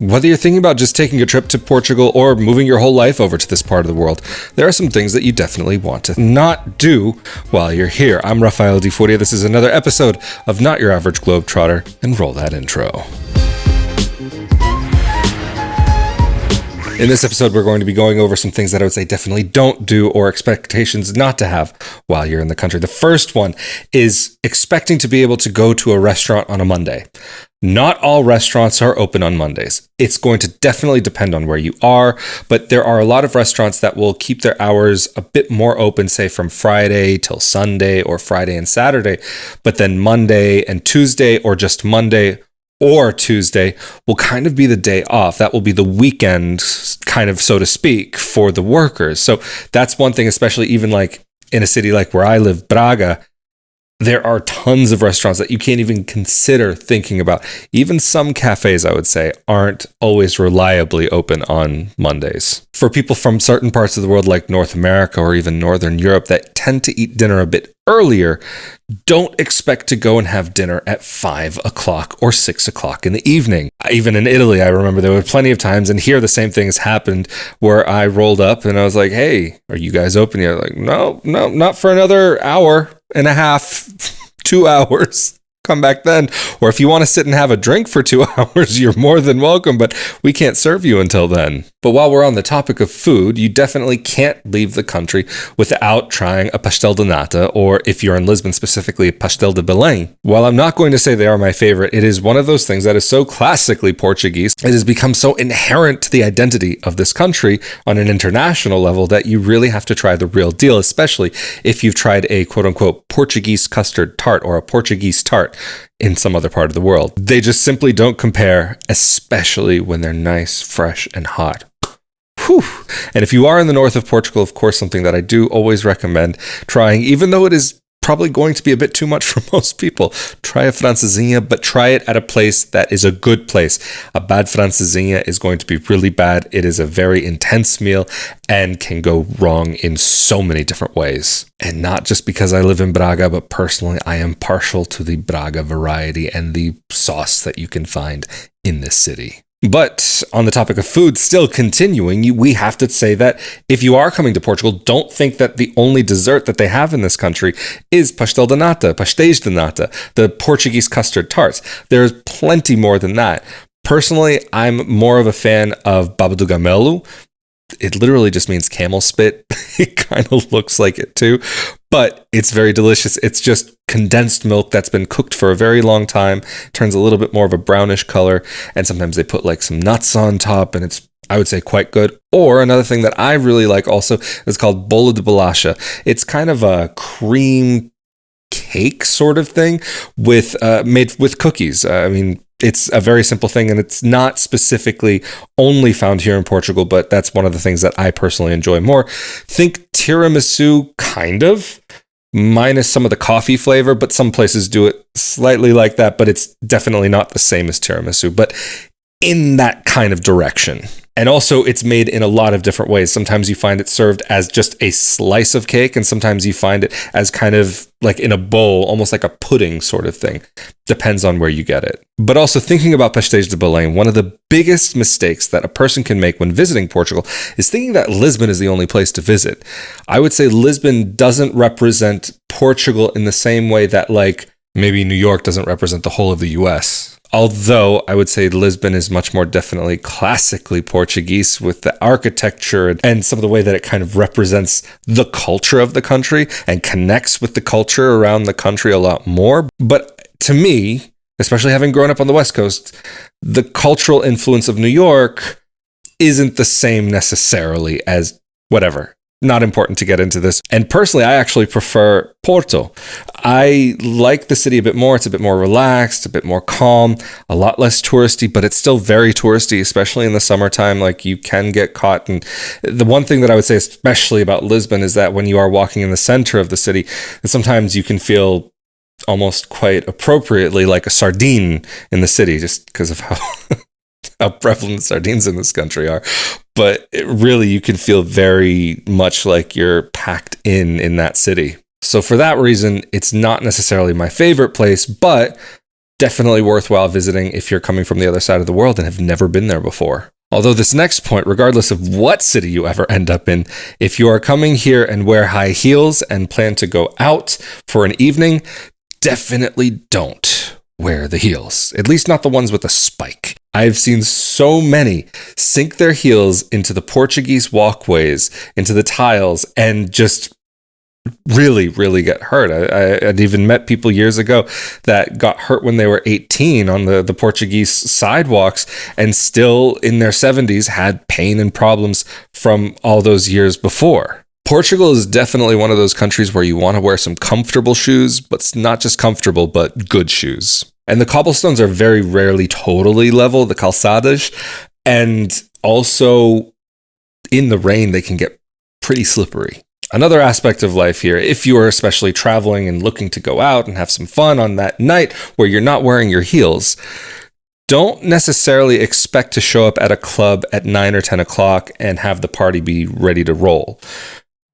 Whether you're thinking about just taking a trip to Portugal or moving your whole life over to this part of the world, there are some things that you definitely want to not do while you're here. I'm Rafael Di Furia. This is another episode of Not Your Average Globetrotter, and roll that intro. In this episode, we're going to be going over some things that I would say definitely don't do or expectations not to have while you're in the country. The first one is expecting to be able to go to a restaurant on a Monday. Not all restaurants are open on Mondays. It's going to definitely depend on where you are, but there are a lot of restaurants that will keep their hours a bit more open, say from Friday till Sunday or Friday and Saturday, but then Monday and Tuesday or just Monday or Tuesday will kind of be the day off. That will be the weekend, kind of, so to speak, for the workers. So that's one thing, especially even like in a city like where I live, Braga, there are tons of restaurants that you can't even consider thinking about. Even some cafes, I would say, aren't always reliably open on Mondays. For people from certain parts of the world like North America or even Northern Europe that tend to eat dinner a bit earlier, don't expect to go and have dinner at 5 o'clock or 6 o'clock in the evening. Even in Italy, I remember there were plenty of times, and here the same thing has happened, where I rolled up and I was like, hey, are you guys open yet? Like, no, not for another hour and a half, 2 hours. Come back then. Or if you want to sit and have a drink for 2 hours, you're more than welcome, but we can't serve you until then. But while we're on the topic of food, you definitely can't leave the country without trying a Pastel de Nata, or if you're in Lisbon specifically, Pastel de Belem. While I'm not going to say they are my favorite, it is one of those things that is so classically Portuguese. It has become so inherent to the identity of this country on an international level that you really have to try the real deal, especially if you've tried a quote-unquote Portuguese custard tart or a Portuguese tart in some other part of the world. They just simply don't compare, especially when they're nice, fresh, and hot. Whew. And if you are in the north of Portugal, of course, something that I do always recommend trying, even though it is probably going to be a bit too much for most people, try a francesinha, but try it at a place that is a good place. A bad francesinha is going to be really bad. It is a very intense meal and can go wrong in so many different ways. And not just because I live in Braga, but personally, I am partial to the Braga variety and the sauce that you can find in this city. But on the topic of food, still continuing, we have to say that if you are coming to Portugal, don't think that the only dessert that they have in this country is Pastel de Nata, Pastéis de Nata, the Portuguese custard tarts. There's plenty more than that. Personally, I'm more of a fan of baba do gamelo. It literally just means camel spit. It kind of looks like it too, but it's very delicious. It's just condensed milk that's been cooked for a very long time, turns a little bit more of a brownish color, and sometimes they put like some nuts on top, and it's, I would say, quite good. Or another thing that I really like also is called bolo de bolacha. It's kind of a cream cake sort of thing with made with cookies. It's a very simple thing, and it's not specifically only found here in Portugal, but that's one of the things that I personally enjoy more. Think tiramisu, kind of, minus some of the coffee flavor, but some places do it slightly like that, but it's definitely not the same as tiramisu, but in that kind of direction. And also, it's made in a lot of different ways. Sometimes you find it served as just a slice of cake, and sometimes you find it as kind of like in a bowl, almost like a pudding sort of thing. Depends on where you get it. But also, thinking about Pastéis de Belem, one of the biggest mistakes that a person can make when visiting Portugal is thinking that Lisbon is the only place to visit. I would say Lisbon doesn't represent Portugal in the same way that, like, maybe New York doesn't represent the whole of the US. Although I would say Lisbon is much more definitely classically Portuguese with the architecture and some of the way that it kind of represents the culture of the country and connects with the culture around the country a lot more. But to me, especially having grown up on the West Coast, the cultural influence of New York isn't the same necessarily as whatever. Not important to get into this. And personally, I actually prefer Porto. I like the city a bit more. It's a bit more relaxed, a bit more calm, a lot less touristy, but it's still very touristy, especially in the summertime. Like, you can get caught. And the one thing that I would say, especially about Lisbon, is that when you are walking in the center of the city, sometimes you can feel almost quite appropriately like a sardine in the city, just because of how prevalent sardines in this country are. But really, you can feel very much like you're packed in that city. So for that reason, it's not necessarily my favorite place, but Definitely worthwhile visiting if you're coming from the other side of the world and have never been there before. Although this next point, regardless of what city you ever end up in, if you are coming here and wear high heels and plan to go out for an evening, definitely don't wear the heels. At least not the ones with a spike. I've seen so many sink their heels into the Portuguese walkways, into the tiles, and just really, really get hurt. I'd even met people years ago that got hurt when they were 18 on the Portuguese sidewalks and still in their 70s had pain and problems from all those years before. Portugal is definitely one of those countries where you want to wear some comfortable shoes, but it's not just comfortable, but good shoes. And the cobblestones are very rarely totally level, the calçadas, and also in the rain, they can get pretty slippery. Another aspect of life here, if you are especially traveling and looking to go out and have some fun on that night where you're not wearing your heels, don't necessarily expect to show up at a club at 9 or 10 o'clock and have the party be ready to roll.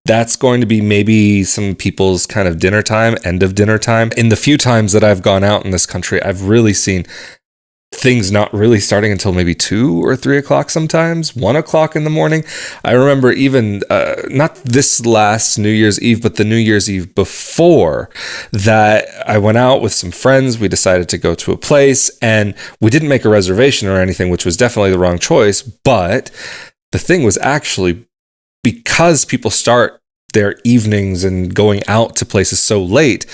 That's going to be maybe some people's kind of dinner time, end of dinner time. In the few times that I've gone out in this country, I've really seen things not really starting until maybe 2 or 3 o'clock sometimes, 1 o'clock in the morning. I remember even, not this last New Year's Eve, but the New Year's Eve before that, I went out with some friends. We decided to go to a place and we didn't make a reservation or anything, which was definitely the wrong choice. But the thing was actually because people start their evenings and going out to places so late,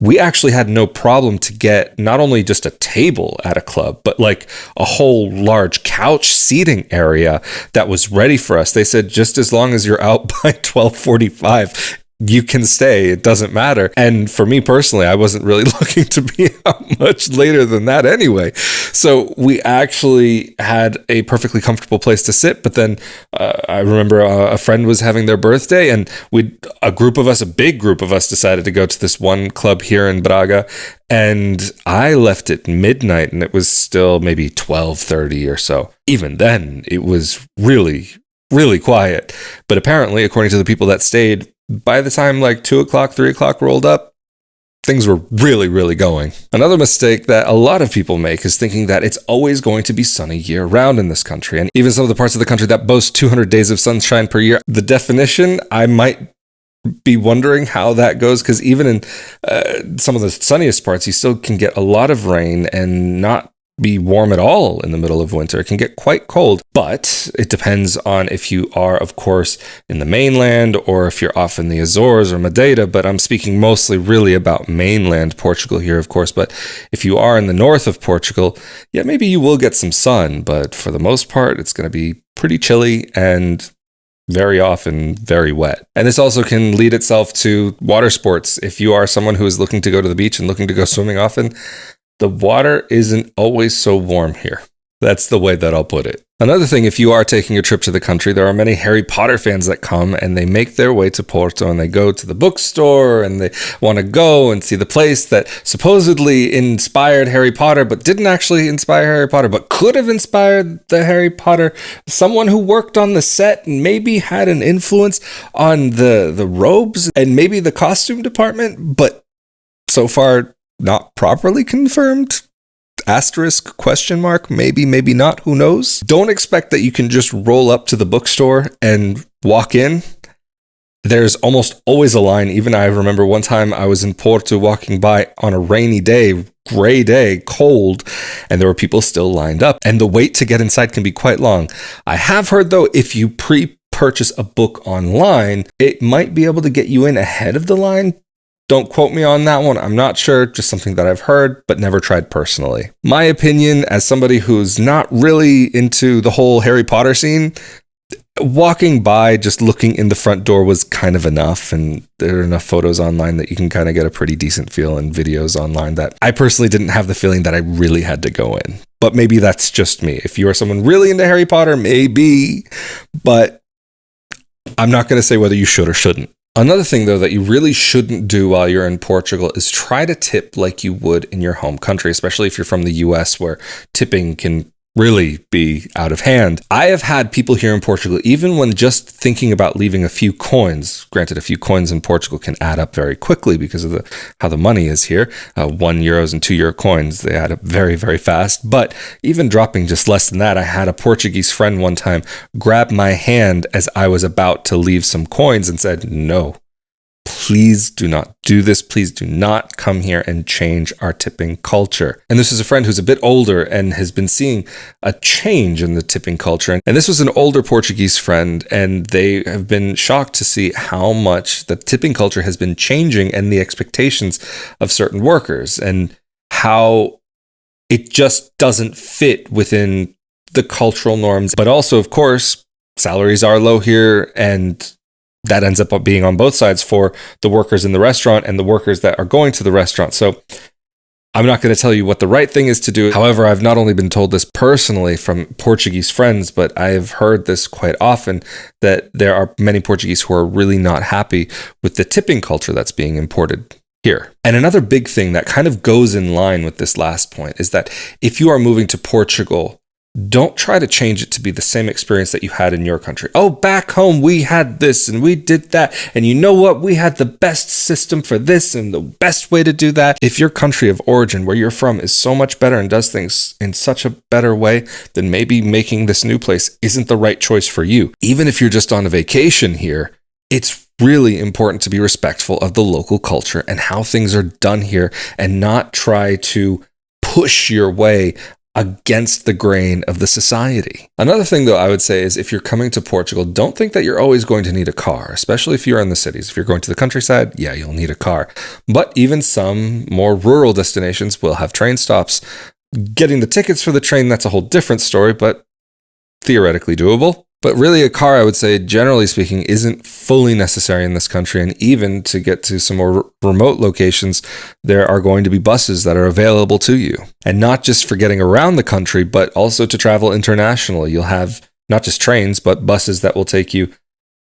we actually had no problem to get not only just a table at a club, but like a whole large couch seating area that was ready for us. They said, just as long as you're out by 12:45, you can stay. It doesn't matter. And for me personally, I wasn't really looking to be out much later than that anyway. So we actually had a perfectly comfortable place to sit. But then I remember a friend was having their birthday and a big group of us decided to go to this one club here in Braga. And I left at midnight and it was still maybe 12:30 or so. Even then, it was really, really quiet. But apparently, according to the people that stayed, by the time like 2 o'clock, 3 o'clock rolled up, things were really, really going. Another mistake that a lot of people make is thinking that it's always going to be sunny year round in this country. And even some of the parts of the country that boast 200 days of sunshine per year, the definition, I might be wondering how that goes, because even in some of the sunniest parts, you still can get a lot of rain and not be warm at all in the middle of winter. It can get quite cold, but it depends on if you are, of course, in the mainland or if you're off in the Azores or Madeira, but I'm speaking mostly really about mainland Portugal here, of course. But if you are in the north of Portugal, yeah, maybe you will get some sun, but for the most part, it's going to be pretty chilly and very often very wet. And this also can lead itself to water sports. If you are someone who is looking to go to the beach and looking to go swimming often, the water isn't always so warm here. That's the way that I'll put it. Another thing, if you are taking a trip to the country, there are many Harry Potter fans that come and they make their way to Porto and they go to the bookstore and they want to go and see the place that supposedly inspired Harry Potter, but didn't actually inspire Harry Potter, but could have inspired the Harry Potter. Someone who worked on the set and maybe had an influence on the robes and maybe the costume department, but so far not properly confirmed. Asterisk, question mark, maybe not, who knows? Don't expect that you can just roll up to the bookstore and walk in. There's almost always a line. Even I remember one time I was in Porto walking by on a rainy day, gray day, cold, and there were people still lined up. And the wait to get inside can be quite long. I have heard, though, if you pre-purchase a book online, it might be able to get you in ahead of the line. Don't quote me on that one. I'm not sure. Just something that I've heard, but never tried personally. My opinion, as somebody who's not really into the whole Harry Potter scene, walking by, just looking in the front door was kind of enough. And there are enough photos online that you can kind of get a pretty decent feel, and videos online that I personally didn't have the feeling that I really had to go in. But maybe that's just me. If you are someone really into Harry Potter, maybe. But I'm not going to say whether you should or shouldn't. Another thing, though, that you really shouldn't do while you're in Portugal is try to tip like you would in your home country, especially if you're from the US, where tipping can really be out of hand. I have had people here in Portugal, even when just thinking about leaving a few coins, granted a few coins in Portugal can add up very quickly because of how the money is here, €1 and €2 coins, they add up very, very fast. But even dropping just less than that, I had a Portuguese friend one time grab my hand as I was about to leave some coins and said, "No, please do not do this. Please do not come here and change our tipping culture." And this is a friend who's a bit older and has been seeing a change in the tipping culture. And this was an older Portuguese friend, and they have been shocked to see how much the tipping culture has been changing and the expectations of certain workers, and how it just doesn't fit within the cultural norms. But also, of course, salaries are low here, and that ends up being on both sides for the workers in the restaurant and the workers that are going to the restaurant. So I'm not going to tell you what the right thing is to do. However, I've not only been told this personally from Portuguese friends, but I've heard this quite often, that there are many Portuguese who are really not happy with the tipping culture that's being imported here. And another big thing that kind of goes in line with this last point is that if you are moving to Portugal, don't try to change it to be the same experience that you had in your country. Oh, back home, we had this and we did that. And you know what? We had the best system for this and the best way to do that. If your country of origin, where you're from, is so much better and does things in such a better way, then maybe making this new place isn't the right choice for you. Even if you're just on a vacation here, it's really important to be respectful of the local culture and how things are done here, and not try to push your way against the grain of the society. Another thing, though, I would say is if you're coming to Portugal, don't think that you're always going to need a car, especially if you're in the cities. If you're going to the countryside, yeah, you'll need a car. But even some more rural destinations will have train stops. Getting the tickets for the train, that's a whole different story, but theoretically doable. But really, a car, I would say, generally speaking, isn't fully necessary in this country. And even to get to some more remote locations, there are going to be buses that are available to you. And not just for getting around the country, but also to travel internationally. You'll have not just trains, but buses that will take you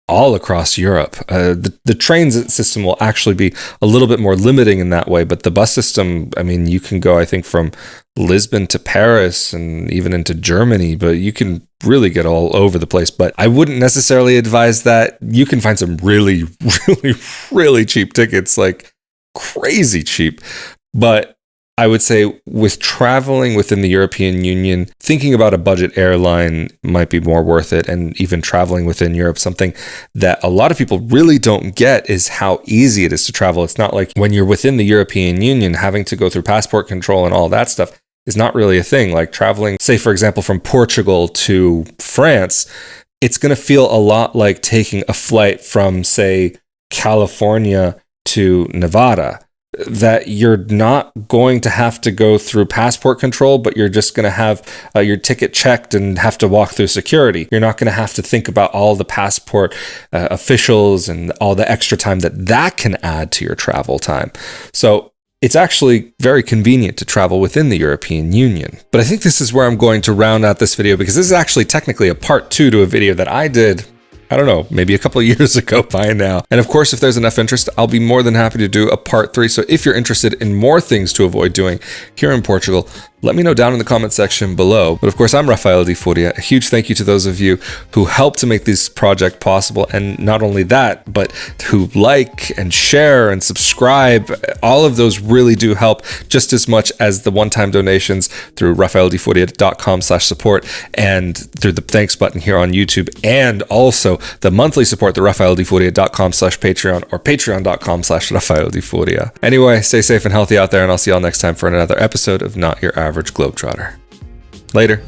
all across Europe. The train system will actually be a little bit more limiting in that way. But the bus system, I mean, you can go, I think, from Lisbon to Paris and even into Germany, but you can really get all over the place. But I wouldn't necessarily advise that. You can find some really, really, really cheap tickets, like crazy cheap. But I would say with traveling within the European Union, thinking about a budget airline might be more worth it. And even traveling within Europe, something that a lot of people really don't get is how easy it is to travel. It's not like when you're within the European Union, having to go through passport control and all that stuff is not really a thing. Like traveling, say, for example, from Portugal to France, it's going to feel a lot like taking a flight from, say, California to Nevada. That you're not going to have to go through passport control, but you're just going to have your ticket checked and have to walk through security. You're not going to have to think about all the passport officials and all the extra time that can add to your travel time. So it's actually very convenient to travel within the European Union. But I think this is where I'm going to round out this video, because this is actually technically a part 2 to a video that I did, I don't know, maybe a couple of years ago by now. And of course, if there's enough interest, I'll be more than happy to do a part 3. So if you're interested in more things to avoid doing here in Portugal, let me know down in the comment section below. But of course, I'm Rafael Di Furia. A huge thank you to those of you who helped to make this project possible. And not only that, but who like and share and subscribe. All of those really do help just as much as the one-time donations through rafaeldifuria.com/support and through the thanks button here on YouTube, and also the monthly support, the rafaeldifuria.com/Patreon or patreon.com/rafaeldifuria. Anyway, stay safe and healthy out there, and I'll see y'all next time for another episode of Not Your Average Globetrotter. Later.